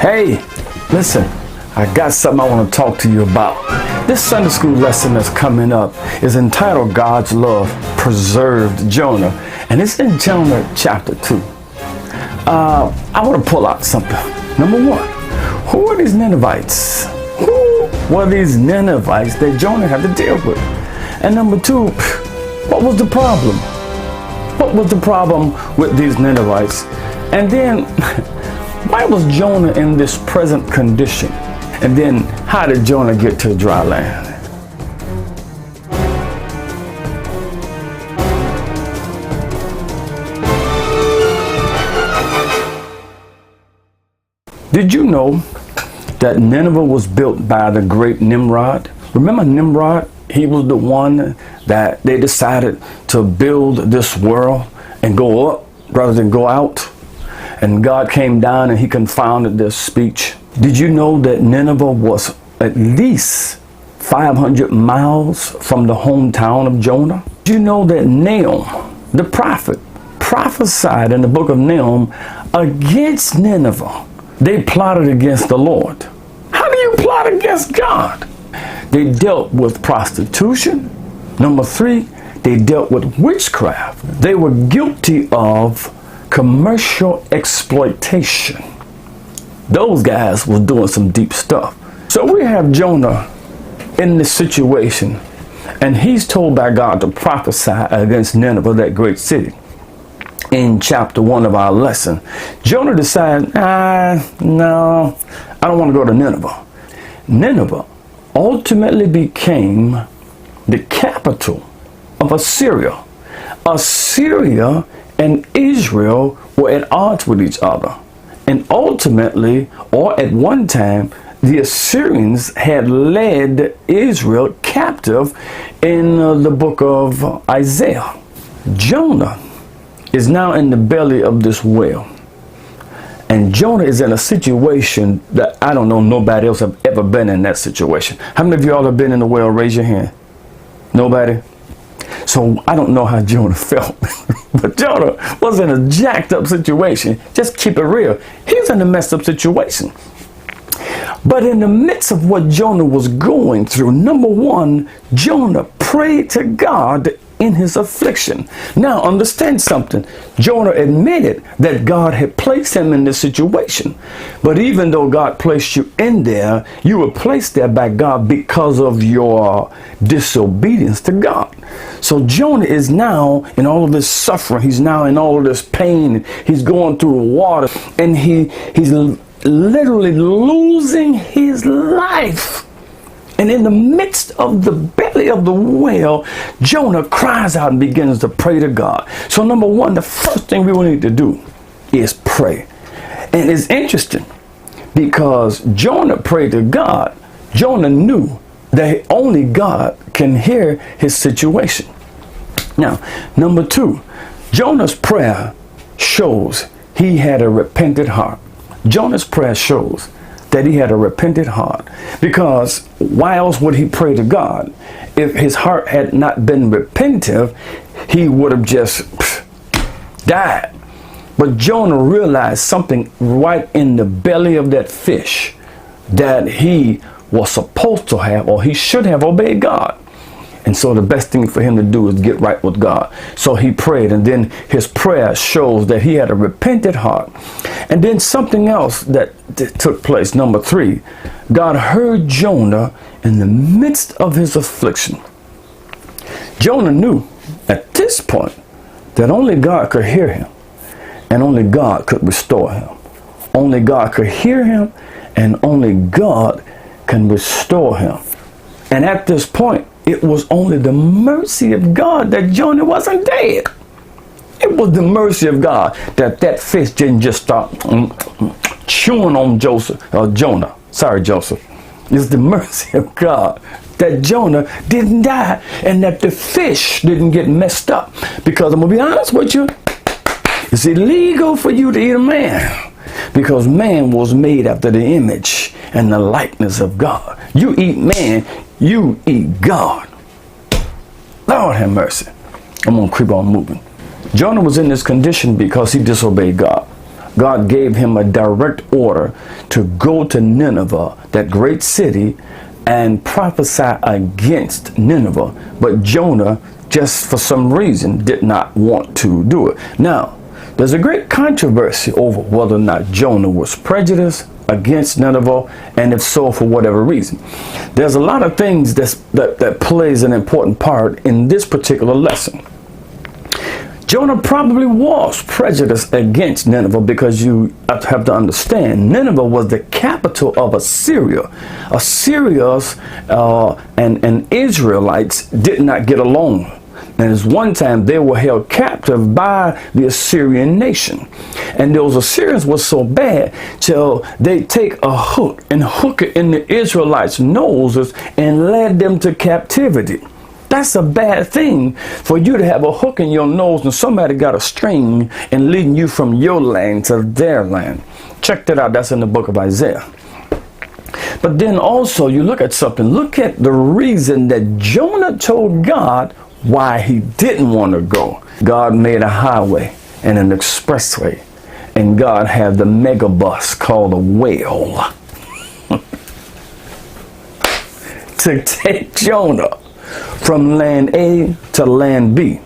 Hey, listen, I got something I want to talk to you about. This Sunday school lesson that's coming up is entitled God's Love Preserved Jonah, and it's in Jonah chapter 2. I want to pull out something. Number one, who are these Ninevites? Who were these Ninevites that Jonah had to deal with? And number two, what was the problem? What was the problem with these Ninevites? And then, why was Jonah in this present condition? And then, how did Jonah get to dry land? Did you know that Nineveh was built by the great Nimrod? Remember Nimrod? He was the one that they decided to build this world and go up rather than go out. And God came down and he confounded their speech. Did you know that Nineveh was at least 500 miles from the hometown of Jonah? Did you know that Nahum, the prophet, prophesied in the book of Nahum against Nineveh? They plotted against the Lord. How do you plot against God? They dealt with prostitution. Number three, they dealt with witchcraft. They were guilty of commercial exploitation. Those guys were doing some deep stuff. So we have Jonah in this situation, and he's told by God to prophesy against Nineveh, that great city. In chapter 1 of our lesson, Jonah decided, no, I don't want to go to Nineveh. Nineveh ultimately became the capital of Assyria. Assyria and Israel were at odds with each other. And ultimately, or at one time, the Assyrians had led Israel captive in the book of Isaiah. Jonah is now in the belly of this whale. And Jonah is in a situation that I don't know, nobody else have ever been in that situation. How many of y'all have been in the whale? Raise your hand. Nobody? So I don't know how Jonah felt. But Jonah was in a jacked up situation. Just keep it real. He was in a messed up situation. But in the midst of what Jonah was going through, number one, Jonah prayed to God in his affliction. Now understand something. Jonah admitted that God had placed him in this situation. But even though God placed you in there, you were placed there by God because of your disobedience to God. So Jonah is now in all of this suffering. He's now in all of this pain. He's going through the water, and he's literally losing his life. And in the midst of the belly of the whale, Jonah cries out and begins to pray to God. So number one, the first thing we will need to do is pray. And it's interesting because Jonah prayed to God. Jonah knew that only God can hear his situation. Now, number two, Jonah's prayer shows he had a repentant heart. Jonah's prayer shows that he had a repentant heart, because why else would he pray to God? If his heart had not been repentive, he would have just died. But Jonah realized something right in the belly of that fish that he was supposed to have, or he should have obeyed God. And so the best thing for him to do is get right with God. So he prayed, and then his prayer shows that he had a repentant heart. And then something else that took place, number three, God heard Jonah in the midst of his affliction. Jonah knew at this point that only God could hear him, and only God could restore him. Only God could hear him, and only God can restore him. And at this point, it was only the mercy of God that Jonah wasn't dead. It was the mercy of God that fish didn't just start chewing on Jonah. Sorry, Joseph. It's the mercy of God that Jonah didn't die, and that the fish didn't get messed up. Because I'm going to be honest with you, it's illegal for you to eat a man, because man was made after the image and the likeness of God. You eat man, you eat God. Lord have mercy. I'm going to keep on moving. Jonah was in this condition because he disobeyed God. God gave him a direct order to go to Nineveh, that great city, and prophesy against Nineveh. But Jonah, just for some reason, did not want to do it. Now, there's a great controversy over whether or not Jonah was prejudiced against Nineveh, and if so, for whatever reason. There's a lot of things that plays an important part in this particular lesson. Jonah probably was prejudiced against Nineveh, because you have to understand, Nineveh was the capital of Assyria. Assyrians and Israelites did not get along. And at one time they were held captive by the Assyrian nation. And those Assyrians were so bad till they take a hook and hook it in the Israelites' noses and led them to captivity. That's a bad thing, for you to have a hook in your nose and somebody got a string and leading you from your land to their land. Check that out. That's in the book of Isaiah. But then also you look at something. Look at the reason that Jonah told God why he didn't want to go. God made a highway and an expressway, and God had the mega bus called a whale to take Jonah from land A to land B,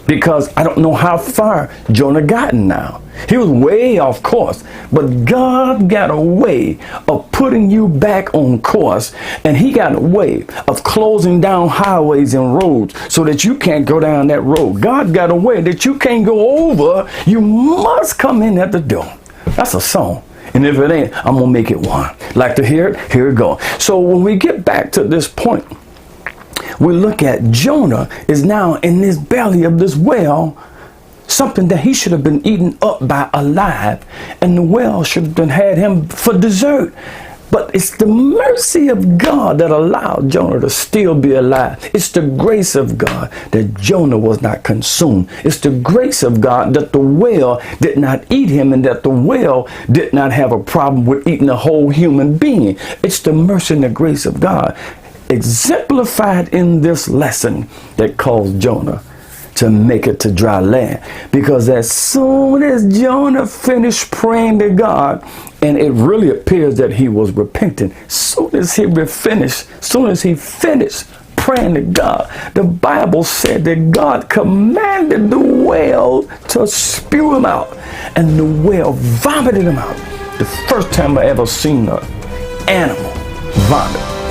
because I don't know how far Jonah gotten now. He was way off course, but God got a way of putting you back on course, and he got a way of closing down highways and roads so that you can't go down that road. God got a way that you can't go over. You must come in at the door. That's a song. And if it ain't, I'm gonna make it one. Like to hear it? Here it goes. So when we get back to this point, we look at Jonah is now in this belly of this whale, something that he should have been eaten up by alive, and the whale should have had him for dessert. But it's the mercy of God that allowed Jonah to still be alive. It's the grace of God that Jonah was not consumed. It's the grace of God that the whale did not eat him, and that the whale did not have a problem with eating a whole human being. It's the mercy and the grace of God exemplified in this lesson that caused Jonah to make it to dry land. Because as soon as Jonah finished praying to God, and it really appears that he was repentant, soon as he finished praying to God, the Bible said that God commanded the whale to spew him out, and the whale vomited him out. The first time I ever seen an animal vomit.